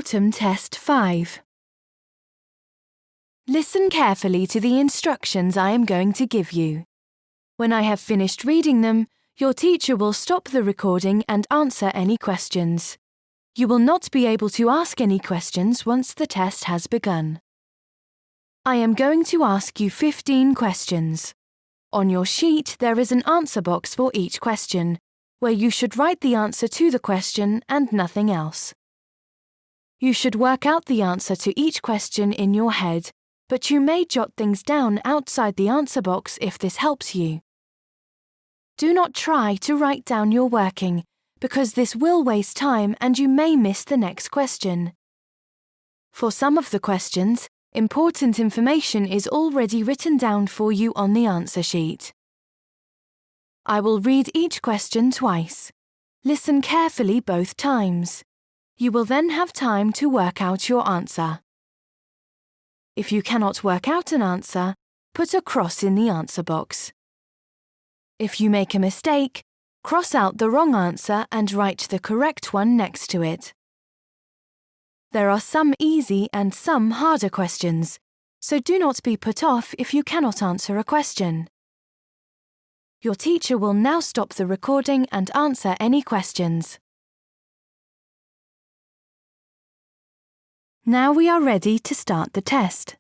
Autumn Test 5. Listen carefully to the instructions I am going to give you. When I have finished reading them, your teacher will stop the recording and answer any questions. You will not be able to ask any questions once the test has begun. I am going to ask you 15 questions. On your sheet, there is an answer box for each question, where you should write the answer to the question and nothing else. You should work out the answer to each question in your head, but you may jot things down outside the answer box if this helps you. Do not try to write down your working, because this will waste time and you may miss the next question. For some of the questions, important information is already written down for you on the answer sheet. I will read each question twice. Listen carefully both times. You will then have time to work out your answer. If you cannot work out an answer, put a cross in the answer box. If you make a mistake, cross out the wrong answer and write the correct one next to it. There are some easy and some harder questions, so do not be put off if you cannot answer a question. Your teacher will now stop the recording and answer any questions. Now we are ready to start the test.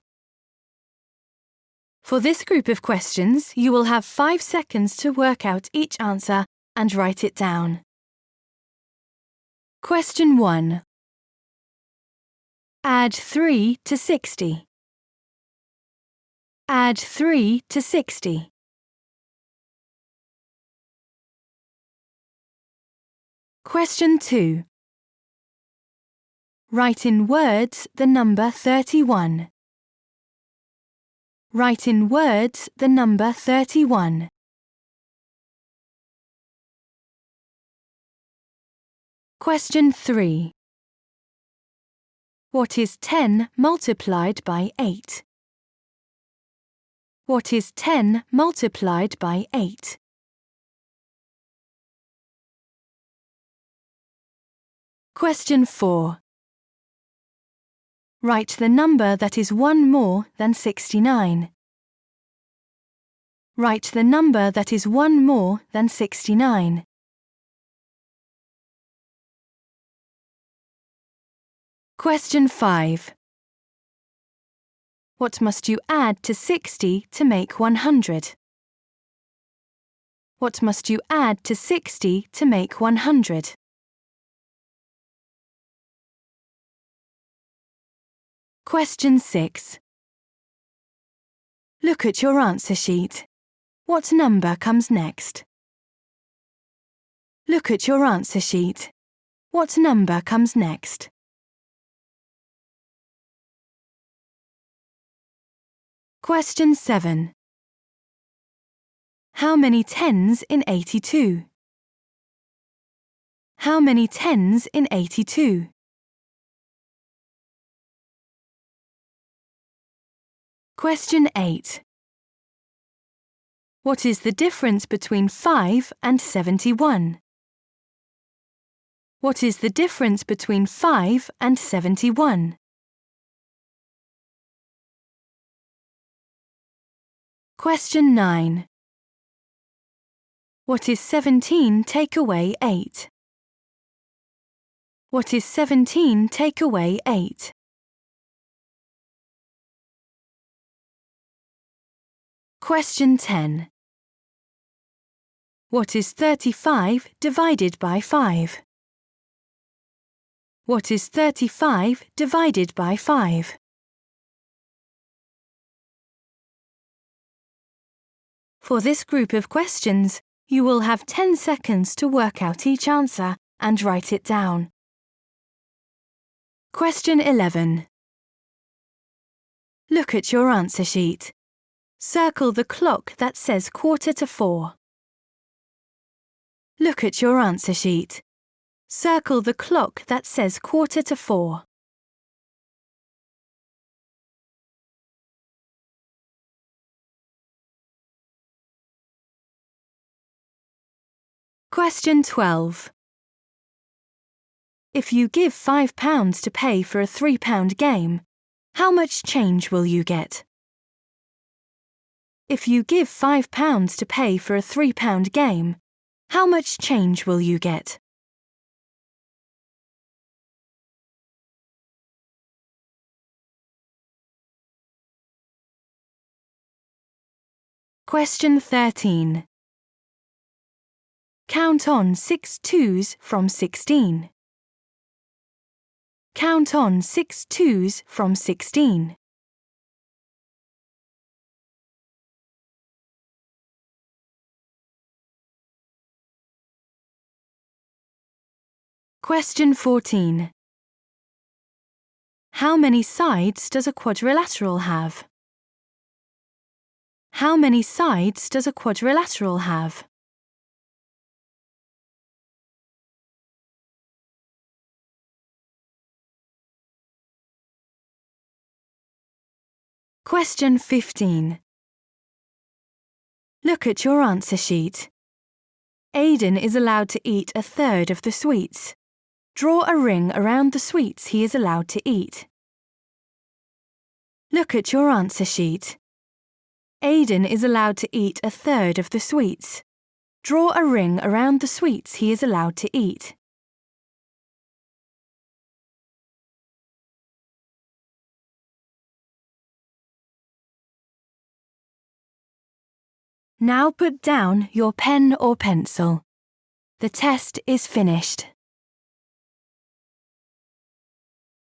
For this group of questions, you will have 5 seconds to work out each answer and write it down. Question 1. Add 3 to 60. Add 3 to 60. Question 2. Write in words the number 31. Write in words the number 31. Question 3. What is 10 multiplied by 8? What is 10 multiplied by 8? Question 4. Write the number that is 1 more than 69. Write the number that is 1 more than 69. Question 5. What must you add to 60 to make 100? What must you add to 60 to make 100? Question 6. Look at your answer sheet. What number comes next? Look at your answer sheet. What number comes next? Question 7. How many tens in 82? How many tens in 82? Question 8. What is the difference between 5 and 71? What is the difference between 5 and 71? Question 9. What is 17 take away 8? What is 17 take away 8? Question 10. What is 35 divided by 5? What is 35 divided by 5? For this group of questions, you will have 10 seconds to work out each answer and write it down. Question 11. Look at your answer sheet. Circle the clock that says 4:45. Look at your answer sheet. Circle the clock that says 4:45. Question 12. If you give £5 to pay for a £3 game, how much change will you get? If you give £5 to pay for a £3 game, how much change will you get? Question 13. Count on 6 twos from 16. Count on 6 twos from 16. Question 14. How many sides does a quadrilateral have? How many sides does a quadrilateral have? Question 15. Look at your answer sheet. Aidan is allowed to eat a third of the sweets. Draw a ring around the sweets he is allowed to eat. Look at your answer sheet. Aidan is allowed to eat a third of the sweets. Draw a ring around the sweets he is allowed to eat. Now put down your pen or pencil. The test is finished.